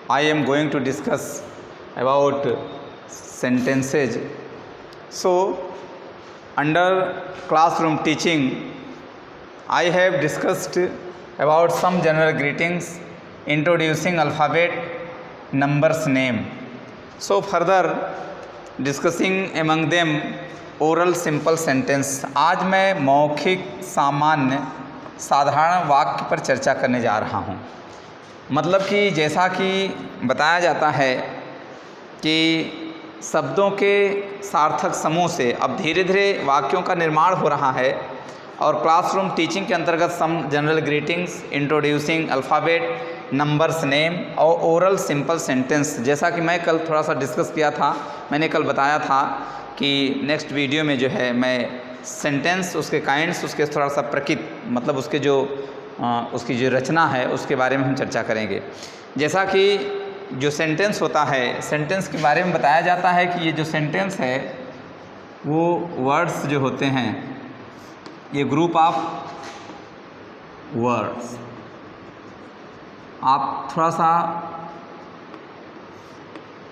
I am going to discuss about sentences. So, under classroom teaching, I have discussed about some general greetings, introducing alphabet, numbers, name. So, further discussing among them oral simple sentence. आज मैं मौखिक सामान्य साधारण वाक्य पर चर्चा करने जा रहा हूँ। मतलब कि जैसा कि बताया जाता है कि शब्दों के सार्थक समूह से अब धीरे धीरे वाक्यों का निर्माण हो रहा है और क्लासरूम टीचिंग के अंतर्गत some general greetings, introducing alphabet, numbers, name और ओरल सिंपल सेंटेंस, जैसा कि मैं कल थोड़ा सा डिस्कस किया था। मैंने कल बताया था कि नेक्स्ट वीडियो में जो है मैं सेंटेंस, उसके काइंड्स, उसके थोड़ा सा प्रकृति, मतलब उसके जो उसकी जो रचना है उसके बारे में हम चर्चा करेंगे। जैसा कि जो सेंटेंस होता है, सेंटेंस के बारे में बताया जाता है कि ये जो सेंटेंस है वो वर्ड्स जो होते हैं, ये ग्रुप ऑफ वर्ड्स, आप थोड़ा सा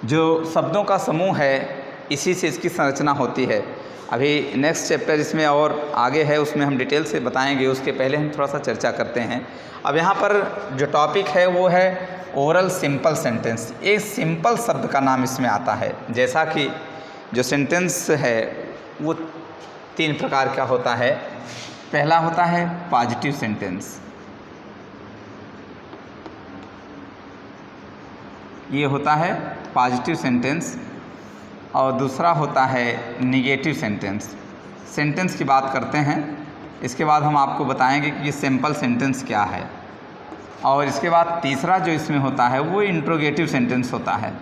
जो शब्दों का समूह है इसी से इसकी संरचना होती है। अभी नेक्स्ट चैप्टर इसमें और आगे है, उसमें हम डिटेल से बताएंगे, उसके पहले हम थोड़ा सा चर्चा करते हैं। अब यहाँ पर जो टॉपिक है वो है ओरल सिंपल सेंटेंस। एक सिंपल शब्द का नाम इसमें आता है। जैसा कि जो सेंटेंस है वो 3 प्रकार का होता है। पहला होता है पॉजिटिव सेंटेंस, ये होता है पॉजिटिव सेंटेंस, और दूसरा होता है निगेटिव सेंटेंस। सेंटेंस की बात करते हैं, इसके बाद हम आपको बताएंगे कि ये सिंपल सेंटेंस क्या है। और इसके बाद तीसरा जो इसमें होता है वो इंट्रोगेटिव सेंटेंस होता है।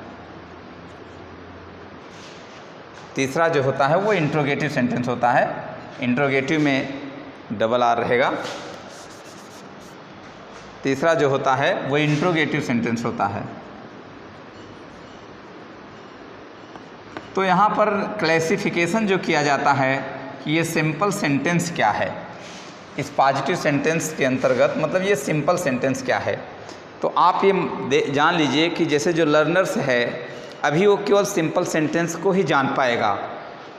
तीसरा जो होता है वो इंट्रोगेटिव सेंटेंस होता है। इंट्रोगेटिव में डबल आर रहेगा। तीसरा जो होता है वो इंट्रोगेटिव सेंटेंस होता है। तो यहाँ पर क्लासिफिकेशन जो किया जाता है कि ये सिंपल सेंटेंस क्या है, इस पॉजिटिव सेंटेंस के अंतर्गत, मतलब ये सिंपल सेंटेंस क्या है। तो आप ये जान लीजिए कि जैसे जो लर्नर्स है अभी वो केवल सिंपल सेंटेंस को ही जान पाएगा,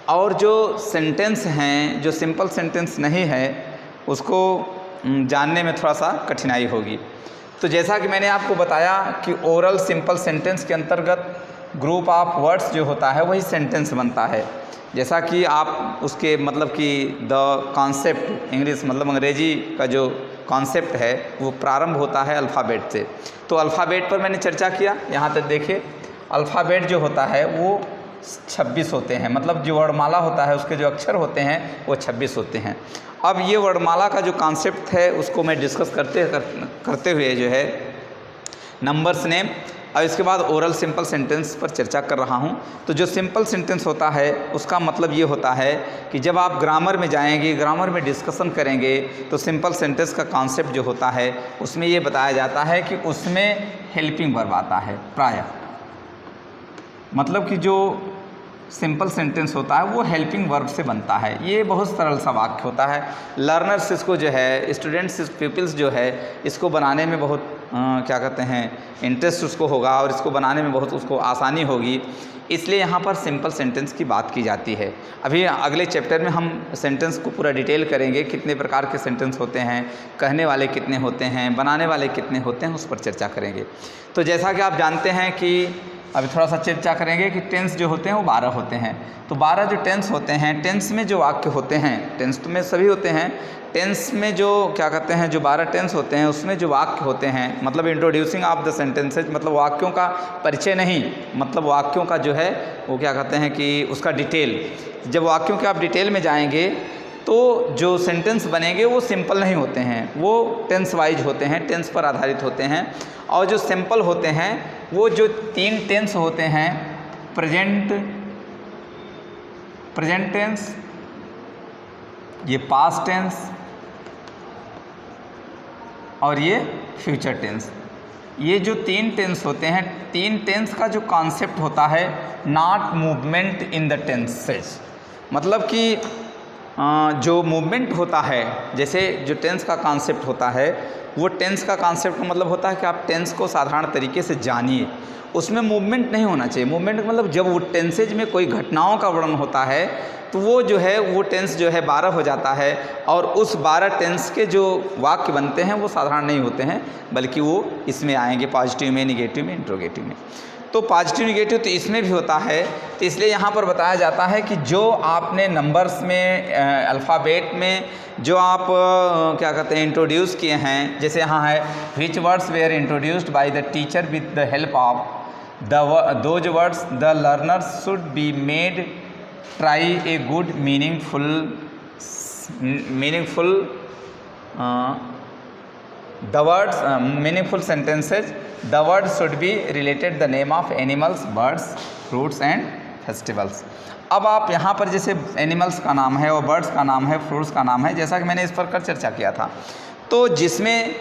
और जो सेंटेंस हैं, जो सिंपल सेंटेंस नहीं है, उसको जानने में थोड़ा सा कठिनाई होगी। तो जैसा कि मैंने आपको बताया कि ओरल सिंपल सेंटेंस के अंतर्गत ग्रुप ऑफ वर्ड्स जो होता है वही सेंटेंस बनता है। जैसा कि आप उसके मतलब कि द कॉन्सेप्ट, इंग्लिश मतलब अंग्रेजी का जो कॉन्सेप्ट है वो प्रारंभ होता है अल्फ़ाबेट से। तो अल्फ़ाबेट पर मैंने चर्चा किया। यहाँ तक देखिए, अल्फ़ाबेट जो होता है वो 26 होते हैं, मतलब जो वर्णमाला होता है उसके जो अक्षर होते हैं वो 26 होते हैं। अब ये वर्णमाला का जो कॉन्सेप्ट है उसको मैं डिस्कस करते हुए जो है नंबर्स, नेम और इसके बाद ओरल सिंपल सेंटेंस पर चर्चा कर रहा हूँ। तो जो सिंपल सेंटेंस होता है उसका मतलब ये होता है कि जब आप ग्रामर में जाएंगे, ग्रामर में डिस्कशन करेंगे, तो सिंपल सेंटेंस का कॉन्सेप्ट जो होता है उसमें ये बताया जाता है कि उसमें हेल्पिंग वर्ब आता है प्रायः। मतलब कि जो सिंपल सेंटेंस होता है वो हेल्पिंग वर्ब से बनता है। ये बहुत सरल सा वाक्य होता है। लर्नर्स इसको जो है, स्टूडेंट्स, पीपल्स जो है इसको बनाने में बहुत क्या कहते हैं इंटरेस्ट उसको होगा और इसको बनाने में बहुत उसको आसानी होगी, इसलिए यहाँ पर सिंपल सेंटेंस की बात की जाती है। अभी अगले चैप्टर में हम सेंटेंस को पूरा डिटेल करेंगे, कितने प्रकार के सेंटेंस होते हैं, कहने वाले कितने होते हैं, बनाने वाले कितने होते हैं, उस पर चर्चा करेंगे। तो जैसा कि आप जानते हैं कि अभी थोड़ा सा चर्चा करेंगे कि टेंस जो होते हैं वो 12 होते हैं। तो 12 जो टेंस होते हैं, टेंस में जो वाक्य होते हैं, टेंस तो में सभी होते हैं, टेंस में जो क्या कहते हैं जो 12 टेंस होते हैं उसमें जो वाक्य होते हैं, मतलब इंट्रोड्यूसिंग ऑफ द सेंटेंसेज, मतलब वाक्यों का परिचय नहीं, मतलब वाक्यों का जो है वो क्या कहते हैं कि उसका डिटेल। जब वाक्यों के आप डिटेल में जाएंगे तो जो सेंटेंस बनेंगे वो सिंपल नहीं होते हैं, वो टेंस वाइज होते हैं, टेंस पर आधारित होते हैं। और जो सिंपल होते हैं वो जो 3 टेंस होते हैं, प्रेजेंट टेंस, ये पास्ट टेंस और ये फ्यूचर टेंस, ये जो 3 टेंस होते हैं, 3 टेंस का जो कॉन्सेप्ट होता है not movement in the tenses, मतलब कि जो मूवमेंट होता है, जैसे जो टेंस का कॉन्सेप्ट होता है वो टेंस का कॉन्सेप्ट का मतलब होता है कि आप टेंस को साधारण तरीके से जानिए, उसमें मूवमेंट नहीं होना चाहिए। मूवमेंट मतलब जब वो टेंसेज में कोई घटनाओं का वर्णन होता है तो वो जो है वो टेंस जो है 12 हो जाता है, और उस 12 टेंस के जो वाक्य बनते हैं वो साधारण नहीं होते हैं, बल्कि वो इसमें आएंगे पॉजिटिव में, निगेटिव में, इंट्रोगेटिव में। तो पॉजिटिव निगेटिव तो इसमें भी होता है, तो इसलिए यहाँ पर बताया जाता है कि जो आपने नंबर्स में अल्फ़ाबेट में जो आप क्या कहते हैं इंट्रोड्यूस किए हैं, जैसे यहाँ है which words were introduced by the teacher with the help of those words the learners should be made try a good meaningful the words meaningful sentences, the words should be related the name of animals, birds, fruits and festivals। अब आप यहाँ पर जैसे animals का नाम है और birds का नाम है, फ्रूट्स का नाम है, जैसा कि मैंने इस पर कल चर्चा किया था, तो जिसमें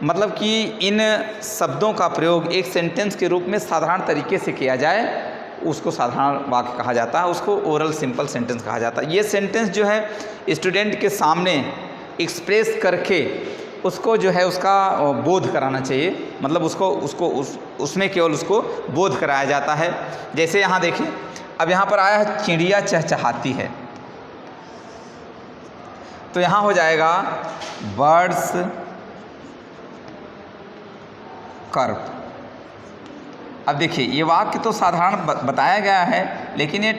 मतलब कि इन शब्दों का प्रयोग एक सेंटेंस के रूप में साधारण तरीके से किया जाए, उसको साधारण वाक्य कहा जाता है, उसको ओरल सिंपल सेंटेंस कहा जाता है। ये सेंटेंस जो है स्टूडेंट के सामने एक्सप्रेस करके उसको जो है उसका बोध कराना चाहिए, मतलब उसमें केवल उसको बोध कराया जाता है। जैसे यहाँ देखिए, अब यहाँ पर आया है चिड़िया चहचहाती है, तो यहाँ हो जाएगा बर्ड्स कर्व। अब देखिए ये वाक्य तो साधारण बताया गया है, लेकिन ये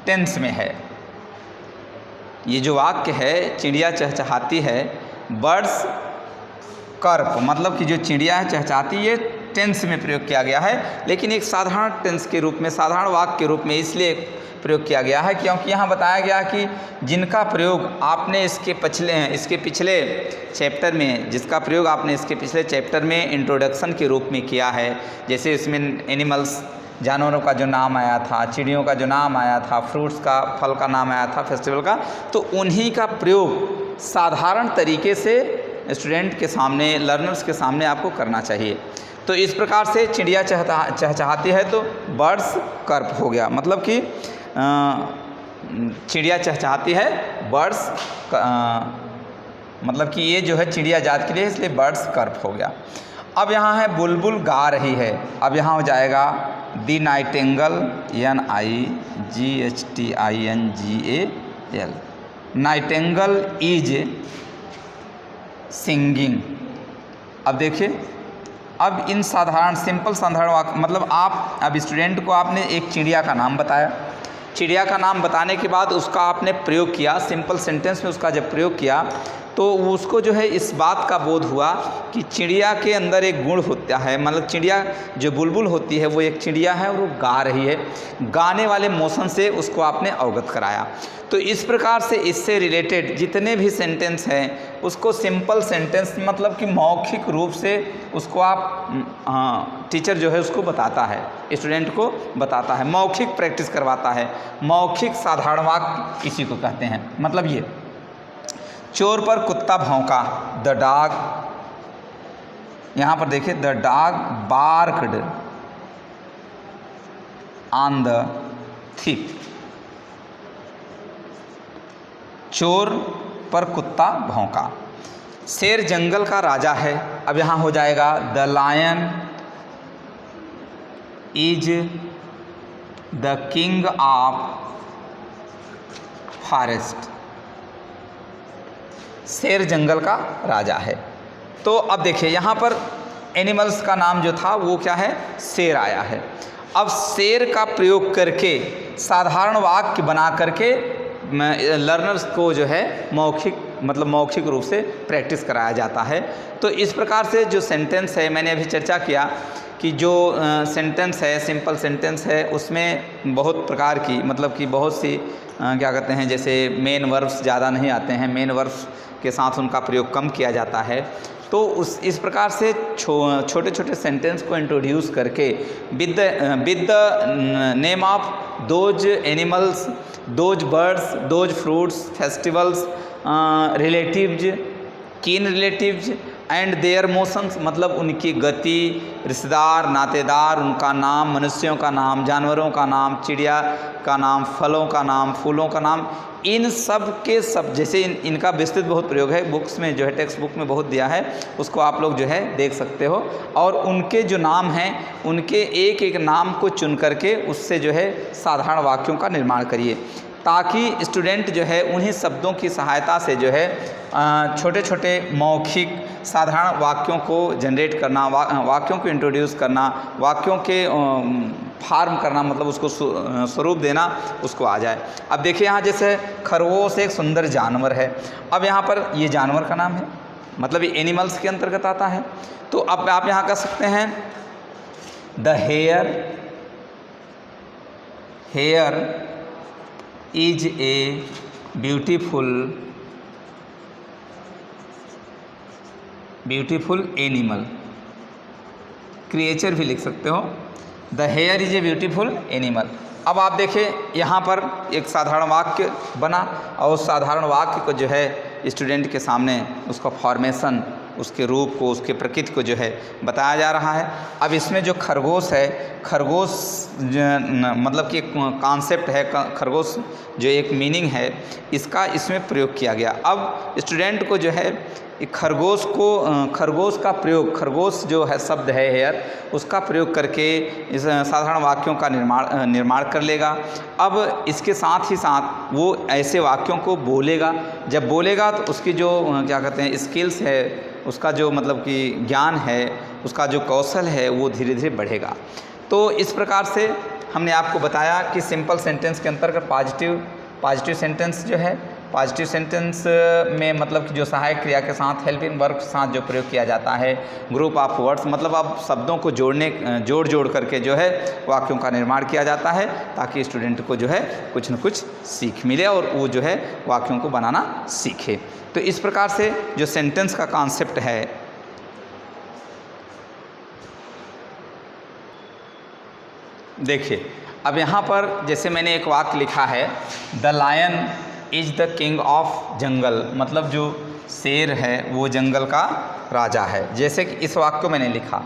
टेंस में है। ये जो वाक्य है चिड़िया चहचहाती है, बर्ड्स कर्प, मतलब कि जो चिड़िया है चहचहाती, ये टेंस में प्रयोग किया गया है, लेकिन एक साधारण टेंस के रूप में, साधारण वाक्य के रूप में इसलिए प्रयोग किया गया है क्योंकि यहाँ बताया गया कि जिनका प्रयोग आपने इसके पिछले चैप्टर में, जिसका प्रयोग आपने इसके पिछले चैप्टर में इंट्रोडक्शन के रूप में किया है, जैसे इसमें एनिमल्स जानवरों का जो नाम आया था, चिड़ियों का जो नाम आया था, फ्रूट्स का, फल का नाम आया था, फेस्टिवल का, तो उन्हीं का प्रयोग साधारण तरीके से स्टूडेंट के सामने, लर्नर्स के सामने आपको करना चाहिए। तो इस प्रकार से चिड़िया चहचहाती है तो बर्ड्स कर्प हो गया, मतलब कि चिड़िया चहचहाती है, बर्ड्स मतलब कि ये जो है चिड़िया जात के लिए, इसलिए बर्ड्स कर्प हो गया। अब यहाँ है बुलबुल गा रही है, अब यहाँ हो जाएगा the nightingale, NIGHTINGAL, nightingale is singing. अब देखिए, अब इन साधारण सिंपल साधारण वाक्य, मतलब आप अब स्टूडेंट को आपने एक चिड़िया का नाम बताया, चिड़िया का नाम बताने के बाद उसका आपने प्रयोग किया, सिंपल सेंटेंस में उसका जब प्रयोग किया तो उसको जो है इस बात का बोध हुआ कि चिड़िया के अंदर एक गुण होता है, मतलब चिड़िया जो बुलबुल होती है वो एक चिड़िया है और वो गा रही है, गाने वाले मोशन से उसको आपने अवगत कराया। तो इस प्रकार से इससे रिलेटेड जितने भी सेंटेंस हैं उसको सिंपल सेंटेंस, मतलब कि मौखिक रूप से उसको आप टीचर जो है उसको बताता है, स्टूडेंट को बताता है, मौखिक प्रैक्टिस करवाता है। मौखिक साधारण वाक्य इसी को कहते हैं। मतलब ये चोर पर कुत्ता भौंका, द डॉग, यहाँ पर देखिए the dog barked on the thief, चोर पर कुत्ता भौंका। शेर जंगल का राजा है, अब यहाँ हो जाएगा the lion is the king of forest, शेर जंगल का राजा है। तो अब देखिए यहाँ पर एनिमल्स का नाम जो था वो क्या है, शेर आया है। अब शेर का प्रयोग करके साधारण वाक्य बना करके लर्नर्स को जो है मौखिक रूप से प्रैक्टिस कराया जाता है। तो इस प्रकार से जो सेंटेंस है, मैंने अभी चर्चा किया कि जो सेंटेंस है, सिंपल सेंटेंस है, उसमें बहुत प्रकार की, मतलब कि बहुत सी क्या कहते हैं, जैसे मेन वर्ब्स ज़्यादा नहीं आते हैं, मेन वर्ब्स के साथ उनका प्रयोग कम किया जाता है। तो इस प्रकार से छोटे छोटे सेंटेंस को इंट्रोड्यूस करके with the name of those animals, those birds, those fruits, festivals, relatives, कीन रिलेटिव्स एंड देयर मोशंस मतलब उनकी गति, रिश्तेदार, नातेदार, उनका नाम, मनुष्यों का नाम, जानवरों का नाम, चिड़िया का नाम, फलों का नाम, फूलों का नाम, इन सब के सब जैसे इनका विस्तृत बहुत प्रयोग है, बुक्स में जो है टेक्स्ट बुक में बहुत दिया है, उसको आप लोग जो है देख सकते हो। और उनके जो नाम हैं उनके एक एक नाम को चुन करके उससे जो है साधारण वाक्यों का निर्माण करिए, ताकि स्टूडेंट जो है उन्हीं शब्दों की सहायता से जो है छोटे छोटे मौखिक साधारण वाक्यों को जनरेट करना, वाक्यों को इंट्रोड्यूस करना, वाक्यों के फार्म करना, मतलब उसको स्वरूप देना उसको आ जाए। अब देखिए यहाँ जैसे खरगोश एक सुंदर जानवर है, अब यहाँ पर ये जानवर का नाम है, मतलब ये एनिमल्स के अंतर्गत आता है। तो अब आप यहाँ कर सकते हैं the here is a beautiful animal, creature भी लिख सकते हो, the here is a beautiful animal. अब आप देखिए यहाँ पर एक साधारण वाक्य बना और उस साधारण वाक्य को जो है स्टूडेंट के सामने उसका फॉर्मेशन, उसके रूप को, उसके प्रकृति को जो है बताया जा रहा है। अब इसमें जो खरगोश है, खरगोश मतलब कि एक कॉन्सेप्ट है, खरगोश जो एक मीनिंग है इसका इसमें प्रयोग किया गया। अब स्टूडेंट को जो है खरगोश का प्रयोग, खरगोश जो है शब्द है हेयर, उसका प्रयोग करके इस साधारण वाक्यों का निर्माण कर लेगा। अब इसके साथ ही साथ वो ऐसे वाक्यों को बोलेगा, जब बोलेगा तो उसकी जो क्या कहते हैं स्किल्स है, उसका जो मतलब कि ज्ञान है, उसका जो कौशल है वो धीरे धीरे बढ़ेगा। तो इस प्रकार से हमने आपको बताया कि सिंपल सेंटेंस के अंतर्गत पॉजिटिव सेंटेंस जो है, पॉजिटिव सेंटेंस में मतलब कि जो सहायक क्रिया के साथ, हेल्पिंग वर्ब के साथ जो प्रयोग किया जाता है, ग्रुप ऑफ वर्ड्स मतलब अब शब्दों को जोड़ करके जो है वाक्यों का निर्माण किया जाता है, ताकि स्टूडेंट को जो है कुछ न कुछ सीख मिले और वो जो है वाक्यों को बनाना सीखे। तो इस प्रकार से जो सेंटेंस का कॉन्सेप्ट है, देखिए अब यहाँ पर जैसे मैंने एक वाक्य लिखा है, the lion is the king of jungle, मतलब जो शेर है वो जंगल का राजा है, जैसे कि इस वाक्य को मैंने लिखा।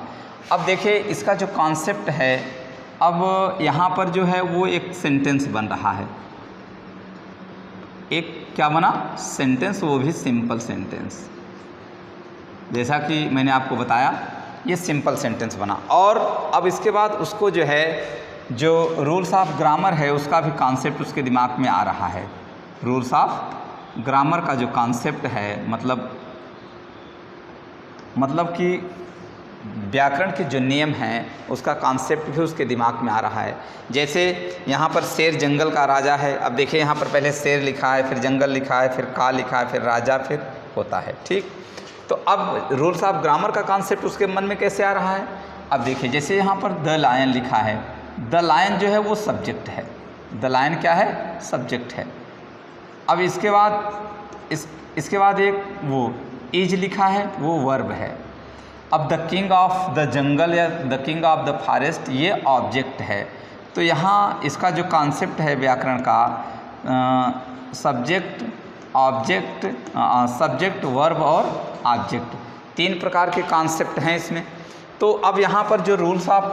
अब देखिए इसका जो कॉन्सेप्ट है, अब यहाँ पर जो है वो एक सेंटेंस बन रहा है, एक क्या बना सेंटेंस, वो भी सिंपल सेंटेंस। जैसा कि मैंने आपको बताया ये सिंपल सेंटेंस बना, और अब इसके बाद उसको जो है जो रूल्स ऑफ ग्रामर है उसका भी कॉन्सेप्ट उसके दिमाग में आ रहा है। रूल्स ऑफ ग्रामर का जो कॉन्सेप्ट है, मतलब कि व्याकरण के जो नियम हैं उसका कॉन्सेप्ट भी उसके दिमाग में आ रहा है। जैसे यहाँ पर शेर जंगल का राजा है, अब देखिए यहाँ पर पहले शेर लिखा है, फिर जंगल लिखा है, फिर का लिखा है, फिर राजा, फिर होता है, ठीक। तो अब रूल्स ऑफ ग्रामर का कॉन्सेप्ट उसके मन में कैसे आ रहा है, अब देखिए जैसे यहाँ पर द लायन लिखा है, द लायन जो है वो सब्जेक्ट है, द लायन क्या है, सब्जेक्ट है। अब इसके बाद एक वो इज लिखा है, वो वर्ब है। अब the king of the jungle या the king of the forest ये ऑब्जेक्ट है। तो यहाँ इसका जो कॉन्सेप्ट है व्याकरण का, सब्जेक्ट, ऑब्जेक्ट, सब्जेक्ट, वर्ब और ऑब्जेक्ट, 3 प्रकार के कॉन्सेप्ट हैं इसमें। तो अब यहाँ पर जो रूल्स ऑफ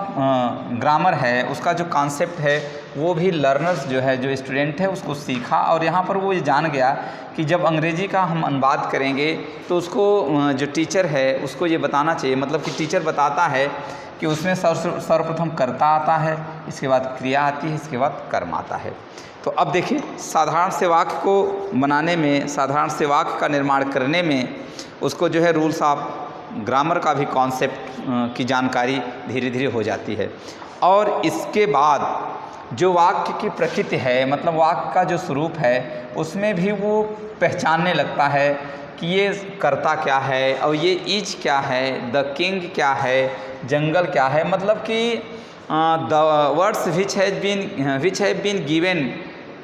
ग्रामर है उसका जो कॉन्सेप्ट है वो भी लर्नर्स जो है, जो स्टूडेंट है उसको सीखा, और यहाँ पर वो ये जान गया कि जब अंग्रेजी का हम अनुवाद करेंगे तो उसको जो टीचर है उसको ये बताना चाहिए, मतलब कि टीचर बताता है कि उसमें सर्वप्रथम कर्ता आता है, इसके बाद क्रिया आती है, इसके बाद कर्म आता है। तो अब देखिए साधारण से वाक्य को बनाने में, साधारण से वाक्य का निर्माण करने में उसको जो है रूल्स ऑफ ग्रामर का भी कॉन्सेप्ट की जानकारी धीरे धीरे हो जाती है। और इसके बाद जो वाक्य की प्रकृति है, मतलब वाक्य का जो स्वरूप है, उसमें भी वो पहचानने लगता है कि ये कर्ता क्या है और ये इज क्या है, द किंग क्या है, जंगल क्या है, मतलब कि the words which have been given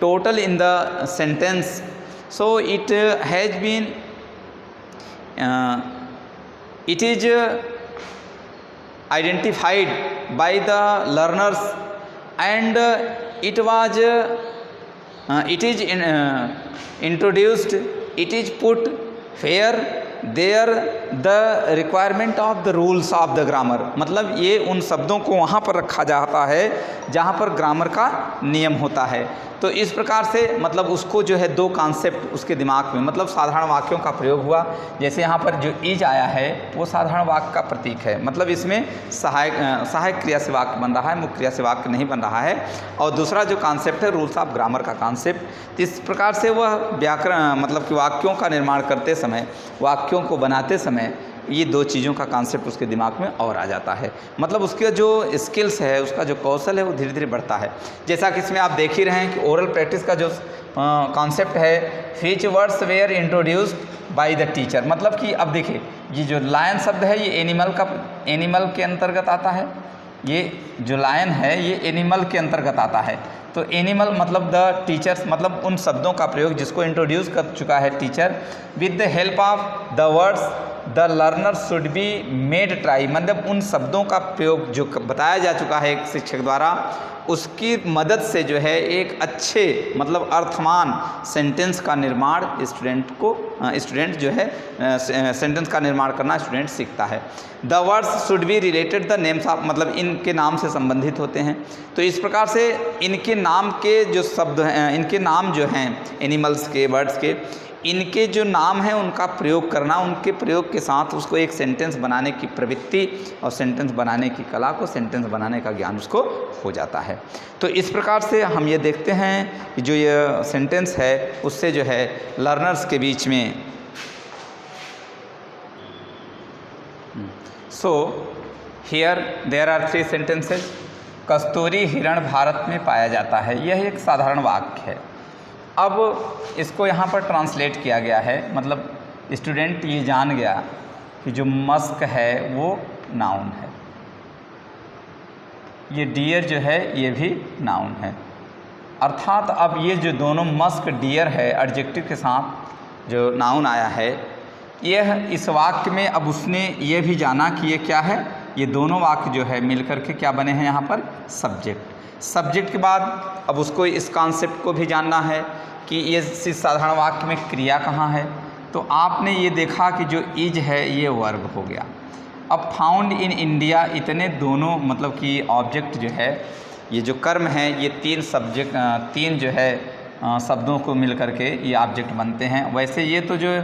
total in the sentence, so it has been it is identified by the learners and it is introduced, it is put where there the requirement of the rules of the grammar, मतलब ये उन शब्दों को वहाँ पर रखा जाता है जहाँ पर ग्रामर का नियम होता है। तो इस प्रकार से मतलब उसको जो है दो कॉन्सेप्ट उसके दिमाग में, मतलब साधारण वाक्यों का प्रयोग हुआ। जैसे यहाँ पर जो इज आया है वो साधारण वाक्य का प्रतीक है, मतलब इसमें सहायक क्रिया से वाक्य बन रहा है, मुख्य क्रिया से वाक्य नहीं बन रहा है। और दूसरा जो कॉन्सेप्ट है रूल्स ऑफ ग्रामर का कॉन्सेप्ट, इस प्रकार से वह व्याकरण मतलब कि वाक्यों का निर्माण करते समय, वाक्यों को बनाते समय ये दो चीज़ों का कॉन्सेप्ट उसके दिमाग में और आ जाता है। मतलब उसके जो स्किल्स है, उसका जो कौशल है वो धीरे धीरे बढ़ता है। जैसा कि इसमें आप देख ही रहे हैं कि ओरल प्रैक्टिस का जो कॉन्सेप्ट है, which words were introduced by the teacher, मतलब कि अब देखिए ये जो लायन शब्द है ये एनिमल के अंतर्गत आता है। ये जो लायन है ये एनिमल के अंतर्गत आता है। तो एनिमल मतलब द टीचर्स, मतलब उन शब्दों का प्रयोग जिसको इंट्रोड्यूस कर चुका है teacher. With the help of the words the learner should be made try, मतलब उन शब्दों का प्रयोग जो बताया जा चुका है एक शिक्षक द्वारा, उसकी मदद से जो है एक अच्छे मतलब अर्थमान सेंटेंस का निर्माण स्टूडेंट जो है सेंटेंस का निर्माण करना स्टूडेंट सीखता है। The words should be related the names of, मतलब इनके नाम से संबंधित होते हैं। तो इस प्रकार से इनके नाम के जो शब्द हैं, इनके नाम जो हैं एनिमल्स के, बर्ड्स के, इनके जो नाम हैं उनका प्रयोग करना, उनके प्रयोग के साथ उसको एक सेंटेंस बनाने की प्रवृत्ति और सेंटेंस बनाने की कला को, सेंटेंस बनाने का ज्ञान उसको हो जाता है। तो इस प्रकार से हम ये देखते हैं कि जो ये सेंटेंस है उससे जो है लर्नर्स के बीच में so here there are 3 sentences. कस्तूरी हिरण भारत में पाया जाता है, यह एक साधारण वाक्य है। अब इसको यहाँ पर ट्रांसलेट किया गया है, मतलब स्टूडेंट ये जान गया कि जो मस्क है वो नाउन है, ये डियर जो है ये भी नाउन है। अर्थात अब ये जो दोनों मस्क डियर है एडजेक्टिव के साथ जो नाउन आया है, यह इस वाक्य में अब उसने ये भी जाना कि ये क्या है, ये दोनों वाक्य जो है मिलकर के क्या बने हैं यहाँ पर सब्जेक्ट के बाद अब उसको इस कॉन्सेप्ट को भी जानना है कि ये इस साधारण वाक्य में क्रिया कहाँ है। तो आपने ये देखा कि जो इज है ये वर्ब हो गया। अब फाउंड इन इंडिया, इतने दोनों मतलब कि ऑब्जेक्ट जो है, ये जो कर्म है ये तीन जो है शब्दों को मिल करके ये ऑब्जेक्ट बनते हैं। वैसे ये तो जो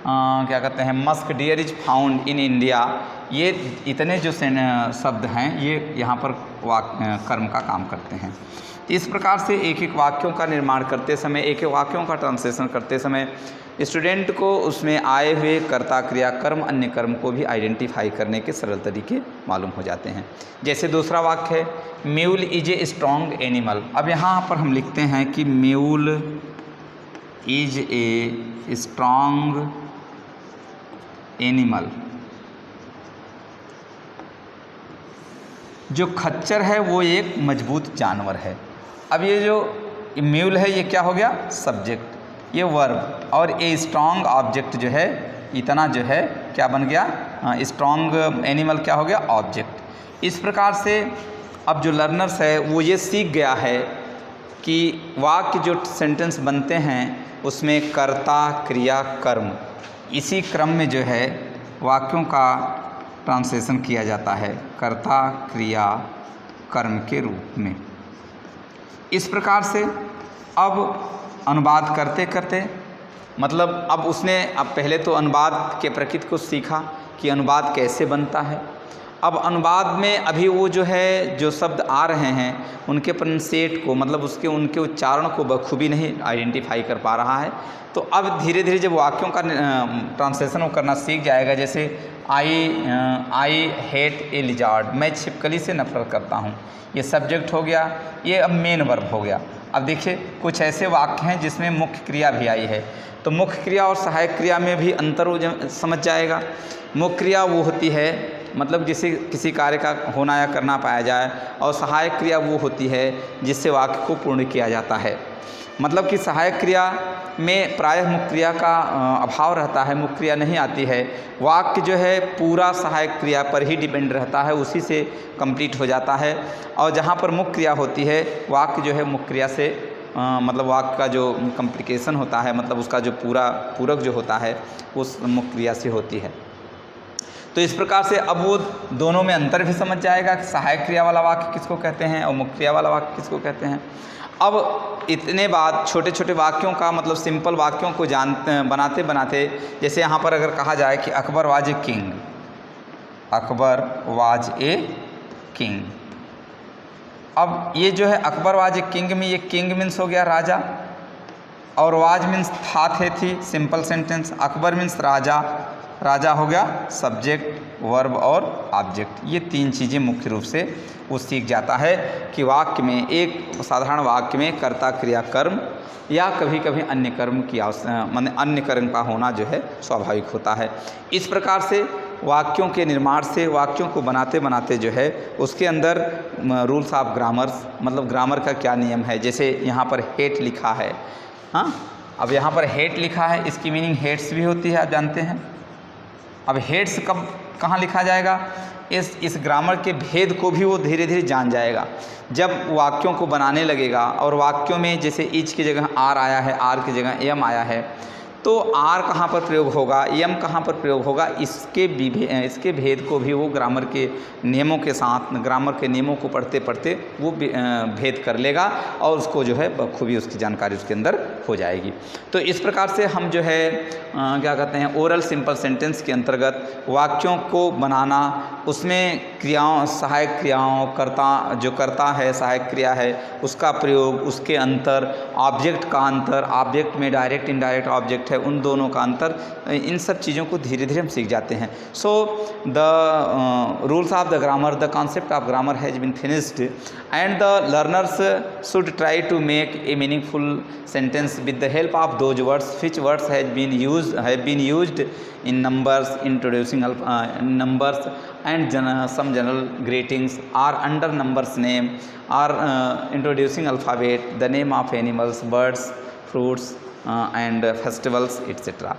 क्या कहते हैं musk deer is found in India, ये इतने जो शब्द हैं ये यहाँ पर कर्म का काम करते हैं। इस प्रकार से एक एक वाक्यों का निर्माण करते समय, एक एक वाक्यों का ट्रांसलेशन करते समय स्टूडेंट को उसमें आए हुए कर्ता क्रिया कर्म अन्य कर्म को भी आइडेंटिफाई करने के सरल तरीके मालूम हो जाते हैं। जैसे दूसरा वाक्य है mule is a strong animal. अब यहाँ पर हम लिखते हैं कि mule is a strong animal. जो खच्चर है वो एक मजबूत जानवर है। अब ये जो म्यूल है ये क्या हो गया सब्जेक्ट, ये वर्ब, और ये स्ट्रॉन्ग ऑब्जेक्ट जो है इतना जो है क्या बन गया, स्ट्रॉन्ग एनिमल क्या हो गया ऑब्जेक्ट। इस प्रकार से अब जो लर्नर्स है वो ये सीख गया है कि वाक्य जो सेंटेंस बनते हैं उसमें कर्ता क्रिया कर्म इसी क्रम में जो है वाक्यों का ट्रांसलेशन किया जाता है कर्ता क्रिया कर्म के रूप में। इस प्रकार से अब अनुवाद करते करते मतलब अब उसने पहले तो अनुवाद के प्रकृति को सीखा कि अनुवाद कैसे बनता है। अब अनुवाद में अभी वो जो है जो शब्द आ रहे हैं उनके प्रोनाउंसिएट को मतलब उनके उच्चारण को बखूबी नहीं आइडेंटिफाई कर पा रहा है। तो अब धीरे धीरे जब वाक्यों का ट्रांसलेशन वो करना सीख जाएगा, जैसे आई हेट ए लिजार्ड, मैं छिपकली से नफरत करता हूँ, ये सब्जेक्ट हो गया, ये अब मेन वर्ब हो गया। अब देखिए कुछ ऐसे वाक्य हैं जिसमें मुख्य क्रिया भी आई है, तो मुख्य क्रिया और सहायक क्रिया में भी अंतर वो समझ जाएगा। मुख्य क्रिया वो होती है मतलब जिसे किसी कार्य का होना या करना पाया जाए, और सहायक क्रिया वो होती है जिससे वाक्य को पूर्ण किया जाता है। मतलब कि सहायक क्रिया में प्रायः मुख्य क्रिया का अभाव रहता है, मुख्य क्रिया नहीं आती है, वाक्य जो है पूरा सहायक क्रिया पर ही डिपेंड रहता है, उसी से कंप्लीट हो जाता है। और जहाँ पर मुख्य क्रिया होती है वाक्य जो है मुख्य क्रिया से मतलब वाक्य का जो कम्प्लिकेशन होता है, मतलब उसका जो पूरा पूरक जो होता है उस मुख्य क्रिया से होती है। तो इस प्रकार से अब वो दोनों में अंतर भी समझ जाएगा कि सहायक क्रिया वाला वाक्य किसको कहते हैं और मुख्य क्रिया वाला वाक्य किसको कहते हैं। अब इतने बाद छोटे छोटे वाक्यों का मतलब सिंपल वाक्यों को बनाते बनाते, जैसे यहाँ पर अगर कहा जाए कि Akbar was a king, Akbar was a king. अब ये जो है अकबर वाज ए किंग में ये किंग मीन्स हो गया राजा, और वाज मीन्स था, थे, थी, सिंपल सेंटेंस। अकबर मीन्स राजा, राजा हो गया सब्जेक्ट, वर्ब और ऑब्जेक्ट। ये तीन चीज़ें मुख्य रूप से वो सीख जाता है कि वाक्य में, एक साधारण वाक्य में कर्ता क्रिया कर्म या कभी कभी अन्य कर्म की माने अन्य कर्म का होना जो है स्वाभाविक होता है। इस प्रकार से वाक्यों के निर्माण से, वाक्यों को बनाते बनाते जो है उसके अंदर रूल्स ऑफ ग्रामर्स, मतलब ग्रामर का क्या नियम है। जैसे यहाँ पर हेट लिखा है, हाँ, अब यहाँ पर हेट लिखा है, इसकी मीनिंग हेट्स भी होती है, आप जानते हैं। अब हेट्स कब कहाँ लिखा जाएगा, इस ग्रामर के भेद को भी वो धीरे धीरे जान जाएगा जब वाक्यों को बनाने लगेगा। और वाक्यों में जैसे इज की जगह आर आया है, आर की जगह एम आया है, तो आर कहाँ पर प्रयोग होगा, एम कहाँ पर प्रयोग होगा, इसके भेद को भी वो ग्रामर के नियमों के साथ, ग्रामर के नियमों को पढ़ते पढ़ते वो भेद कर लेगा और उसको जो है बखूबी उसकी जानकारी उसके अंदर हो जाएगी। तो इस प्रकार से हम जो है क्या कहते हैं, ओरल सिंपल सेंटेंस के अंतर्गत वाक्यों को बनाना, उसमें क्रियाओं, सहायक क्रियाओं, जो करता है सहायक क्रिया है उसका प्रयोग, उसके अंतर, ऑब्जेक्ट का अंतर, ऑब्जेक्ट में डायरेक्ट इनडायरेक्ट ऑब्जेक्ट है उन दोनों का अंतर, इन सब चीज़ों को धीरे धीरे हम सीख जाते हैं। So the rules of the grammar, the concept of grammar has been finished and the learners should try to make a meaningful sentence with the help of those words which words have been used in numbers, introducing numbers and some general greetings, or under numbers name, or introducing alphabet, the name of animals, birds, fruits and festivals etc.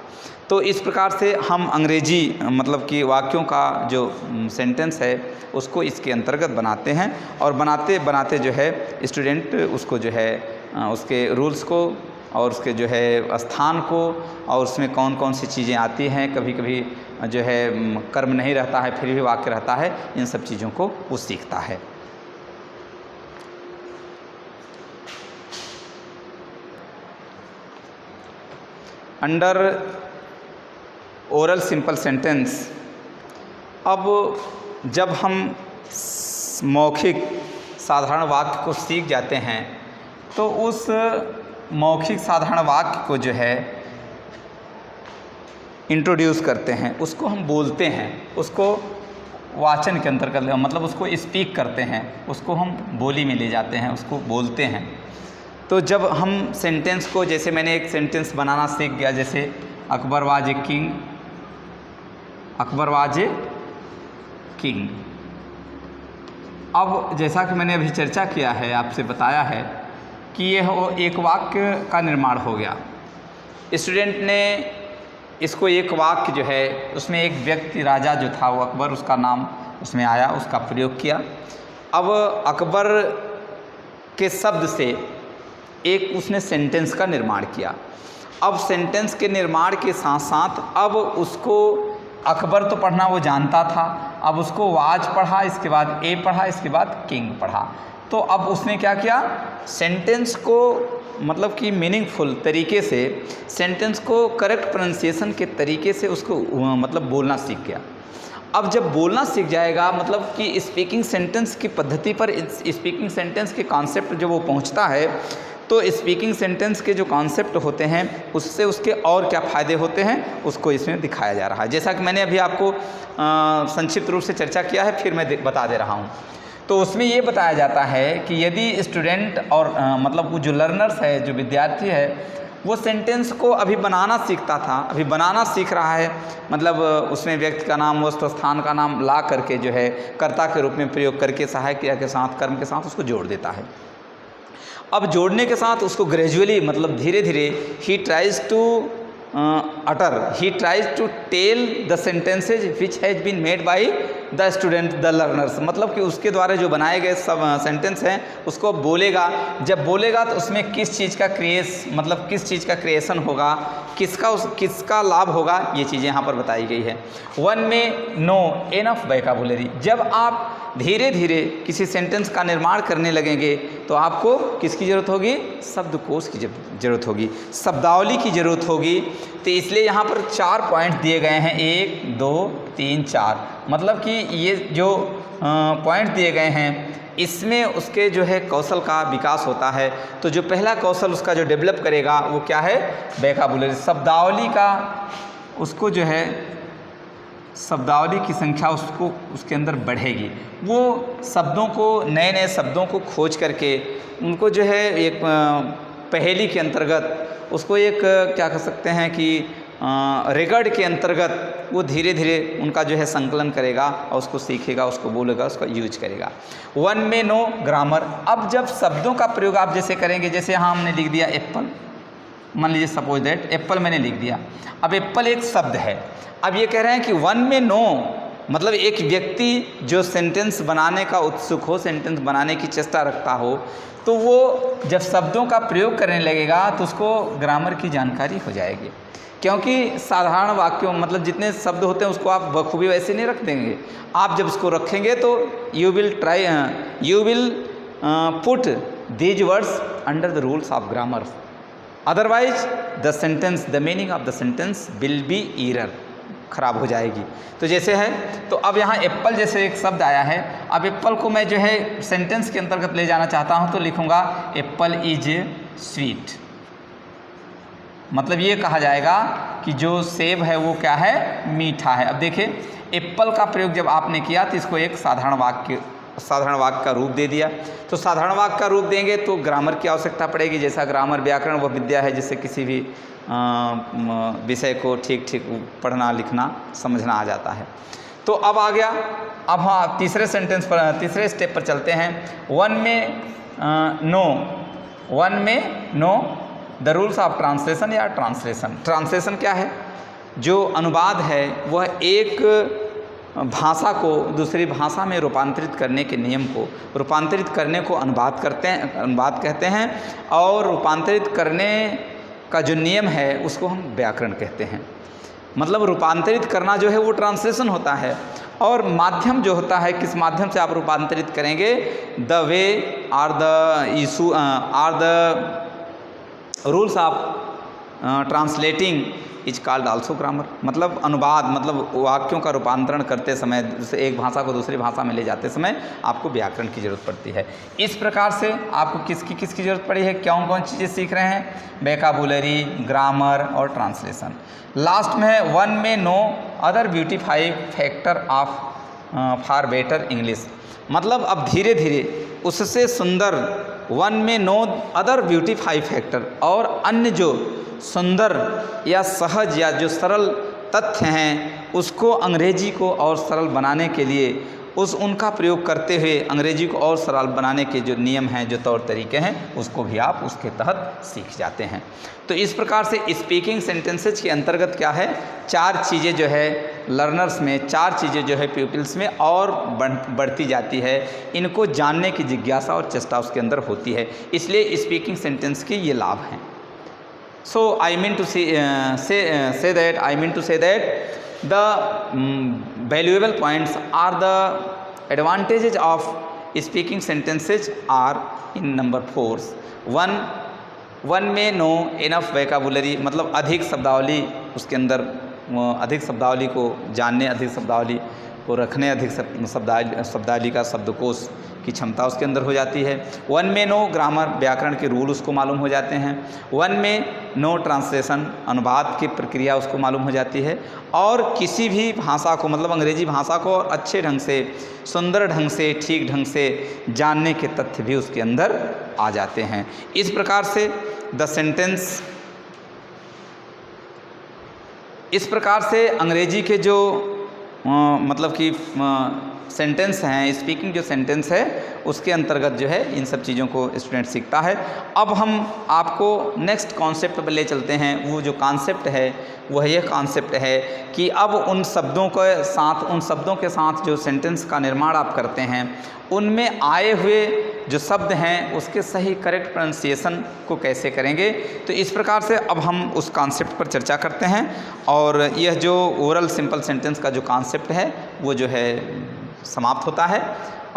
तो इस प्रकार से हम अंग्रेजी मतलब कि वाक्यों का जो सेंटेंस है उसको इसके अंतर्गत बनाते हैं, और बनाते बनाते जो है स्टूडेंट उसको जो है उसके रूल्स को और उसके जो है स्थान को और उसमें कौन कौन सी चीज़ें आती हैं, कभी कभी जो है कर्म नहीं रहता है फिर भी वाक्य रहता है, इन सब चीज़ों को वो सीखता है। अंडर ओरल सिंपल सेंटेंस, अब जब हम मौखिक साधारण वाक्य को सीख जाते हैं तो उस मौखिक साधारण वाक्य को जो है इंट्रोड्यूस करते हैं, उसको हम बोलते हैं, उसको वाचन के अंतर्गत मतलब उसको स्पीक करते हैं, उसको हम बोली में ले जाते हैं, उसको बोलते हैं। तो जब हम सेंटेंस को, जैसे मैंने एक सेंटेंस बनाना सीख गया, जैसे Akbar was a king, Akbar was a king. अब जैसा कि मैंने अभी चर्चा किया है, आपसे बताया है कि यह एक वाक्य का निर्माण हो गया। स्टूडेंट ने इसको एक वाक्य जो है उसमें एक व्यक्ति, राजा जो था वो अकबर, उसका नाम उसमें आया, उसका प्रयोग किया। अब अकबर के शब्द से एक उसने सेंटेंस का निर्माण किया। अब सेंटेंस के निर्माण के साथ साथ अब उसको अकबर तो पढ़ना वो जानता था, अब उसको वाज पढ़ा, इसके बाद ए पढ़ा, इसके बाद किंग पढ़ा। तो अब उसने क्या किया, सेंटेंस को मतलब कि मीनिंगफुल तरीके से, सेंटेंस को करेक्ट प्रोनाउंसिएशन के तरीके से उसको मतलब बोलना सीख गया। अब जब बोलना सीख जाएगा, मतलब कि स्पीकिंग सेंटेंस की पद्धति पर, स्पीकिंग सेंटेंस के कॉन्सेप्ट जब वो पहुंचता है तो स्पीकिंग सेंटेंस के जो कॉन्सेप्ट होते हैं उससे उसके और क्या फ़ायदे होते हैं उसको इसमें दिखाया जा रहा है। जैसा कि मैंने अभी आपको संक्षिप्त रूप से चर्चा किया है, फिर मैं बता दे रहा हूँ। तो उसमें ये बताया जाता है कि यदि स्टूडेंट और मतलब वो जो लर्नर्स है, जो विद्यार्थी है, वो सेंटेंस को अभी बनाना सीखता था, अभी बनाना सीख रहा है, मतलब उसमें व्यक्ति का नाम, वस्तु, स्थान का नाम ला करके जो है कर्ता के रूप में प्रयोग करके सहायक क्रिया के साथ, कर्म के साथ उसको जोड़ देता है। अब जोड़ने के साथ उसको ग्रेजुअली मतलब धीरे धीरे ही tries to tell the sentences which has been made by the student the learners, मतलब कि उसके द्वारा जो बनाए गए सब सेंटेंस हैं उसको बोलेगा। जब बोलेगा तो उसमें किस चीज़ का मतलब किस चीज़ का क्रिएशन होगा, किसका लाभ होगा, ये चीज़ें यहाँ पर बताई गई है। 1 में नो एनफ वोकैबुलरी, जब आप धीरे धीरे किसी सेंटेंस का निर्माण करने लगेंगे तो आपको किसकी ज़रूरत होगी, शब्दकोश की ज़रूरत होगी, शब्दावली की ज़रूरत होगी। तो इसलिए यहाँ पर 4 पॉइंट दिए गए हैं, 1 2 3 4, मतलब कि ये जो पॉइंट दिए गए हैं इसमें उसके जो है कौशल का विकास होता है। तो जो पहला कौशल उसका जो डेवलप करेगा वो क्या है, वोकैबुलरी, शब्दावली का, उसको जो है शब्दावली की संख्या उसको उसके अंदर बढ़ेगी। वो शब्दों को, नए नए शब्दों को खोज करके उनको जो है एक पहेली के अंतर्गत उसको एक क्या कह सकते हैं कि रिकॉर्ड के अंतर्गत वो धीरे धीरे उनका जो है संकलन करेगा और उसको सीखेगा, उसको बोलेगा, उसका यूज करेगा। 1 में नो ग्रामर, अब जब शब्दों का प्रयोग आप जैसे करेंगे, जैसे यहाँ हमने लिख दिया एप्पल, मान लीजिए सपोज दैट एप्पल मैंने लिख दिया, अब एप्पल एक शब्द है। अब ये कह रहे हैं कि 1 में नो मतलब एक व्यक्ति जो सेंटेंस बनाने का उत्सुक हो, सेंटेंस बनाने की चेष्टा रखता हो, तो वो जब शब्दों का प्रयोग करने लगेगा तो उसको ग्रामर की जानकारी हो जाएगी। क्योंकि साधारण वाक्यों मतलब जितने शब्द होते हैं उसको आप बखूबी वैसे नहीं रख देंगे, आप जब उसको रखेंगे तो you will put these words under the rules of grammar, otherwise the sentence, the meaning of the sentence will be error, खराब हो जाएगी। तो जैसे है, तो अब यहाँ एप्पल जैसे एक शब्द आया है, अब एप्पल को मैं जो है सेंटेंस के अंतर्गत ले जाना चाहता हूँ तो लिखूँगा एप्पल इज स्वीट, मतलब ये कहा जाएगा कि जो सेब है वो क्या है, मीठा है। अब देखिए एप्पल का प्रयोग जब आपने किया तो इसको एक साधारण वाक्य का रूप दे दिया। तो साधारण वाक्य का रूप देंगे तो ग्रामर की आवश्यकता पड़ेगी, जैसा ग्रामर व्याकरण वह विद्या है जिससे किसी भी विषय को ठीक ठीक पढ़ना लिखना समझना आ जाता है। तो अब आ गया, अब हाँ तीसरे स्टेप पर चलते हैं। 1 में know the rules of translation या ट्रांसलेशन क्या है, जो अनुवाद है वह एक भाषा को दूसरी भाषा में रूपांतरित करने के नियम को, रूपांतरित करने को अनुवाद कहते हैं, और रूपांतरित करने का जो नियम है उसको हम व्याकरण कहते हैं। मतलब रूपांतरित करना जो है वो ट्रांसलेशन होता है, और माध्यम जो होता है, किस माध्यम से आप रूपांतरित करेंगे, the way are the rules of translating is called also grammar. मतलब अनुवाद, मतलब वाक्यों का रूपांतरण करते समय, एक भाषा को दूसरी भाषा में ले जाते समय आपको व्याकरण की ज़रूरत पड़ती है। इस प्रकार से आपको किसकी ज़रूरत पड़ी है, कौन कौन चीज़ें सीख रहे हैं, वोकैबुलरी, ग्रामर और ट्रांसलेशन। लास्ट में है 1 में no other beautify factor of for better English, मतलब अब धीरे धीरे उससे सुंदर 1 में नो अदर ब्यूटीफाई फैक्टर, और अन्य जो सुंदर या सहज या जो सरल तथ्य हैं उसको अंग्रेजी को और सरल बनाने के लिए उनका प्रयोग करते हुए अंग्रेजी को और सरल बनाने के जो नियम हैं, जो तौर तरीके हैं, उसको भी आप उसके तहत सीख जाते हैं। तो इस प्रकार से स्पीकिंग सेंटेंसेज के अंतर्गत क्या है, 4 चीज़ें जो है लर्नर्स में, 4 चीज़ें जो है पीपल्स में और बढ़ती जाती है। इनको जानने की जिज्ञासा और चेष्टा उसके अंदर होती है, इसलिए स्पीकिंग सेंटेंस के ये लाभ हैं। So I mean to say that the valuable points are the advantages of speaking sentences are in number 4. 1 में नो इनफ वोकैबुलरी, मतलब अधिक शब्दावली उसके अंदर, अधिक शब्दावली को जानने, अधिक शब्दावली को रखने, अधिक शब्दावली का शब्दकोश की क्षमता उसके अंदर हो जाती है। 1 में नो ग्रामर, व्याकरण के रूल उसको मालूम हो जाते हैं। 1 में नो ट्रांसलेशन, अनुवाद की प्रक्रिया उसको मालूम हो जाती है, और किसी भी भाषा को, मतलब अंग्रेजी भाषा को अच्छे ढंग से, सुंदर ढंग से, ठीक ढंग से जानने के तथ्य भी उसके अंदर आ जाते हैं। इस प्रकार से अंग्रेजी के जो मतलब कि सेंटेंस हैं, स्पीकिंग जो सेंटेंस है उसके अंतर्गत जो है इन सब चीज़ों को स्टूडेंट सीखता है। अब हम आपको नेक्स्ट कॉन्सेप्ट पर ले चलते हैं। वो जो कॉन्सेप्ट है वह यह कॉन्सेप्ट है कि अब उन शब्दों के साथ जो सेंटेंस का निर्माण आप करते हैं उनमें आए हुए जो शब्द हैं उसके सही करेक्ट प्रोनाउंसिएशन को कैसे करेंगे। तो इस प्रकार से अब हम उस कॉन्सेप्ट पर चर्चा करते हैं और यह जो ओरल सिंपल सेंटेंस का जो कॉन्सेप्ट है वो जो है समाप्त होता है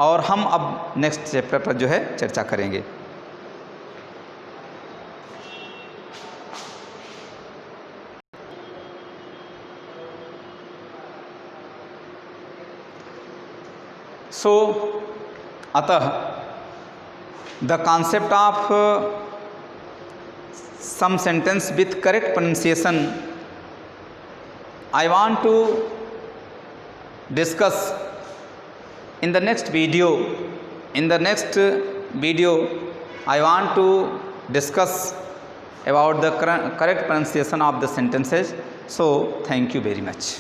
और हम अब नेक्स्ट चैप्टर पर जो है चर्चा करेंगे। अतः the concept of some sentence with correct pronunciation I want to discuss in the next video. In the next video I want to discuss about the correct pronunciation of the sentences. So thank you very much.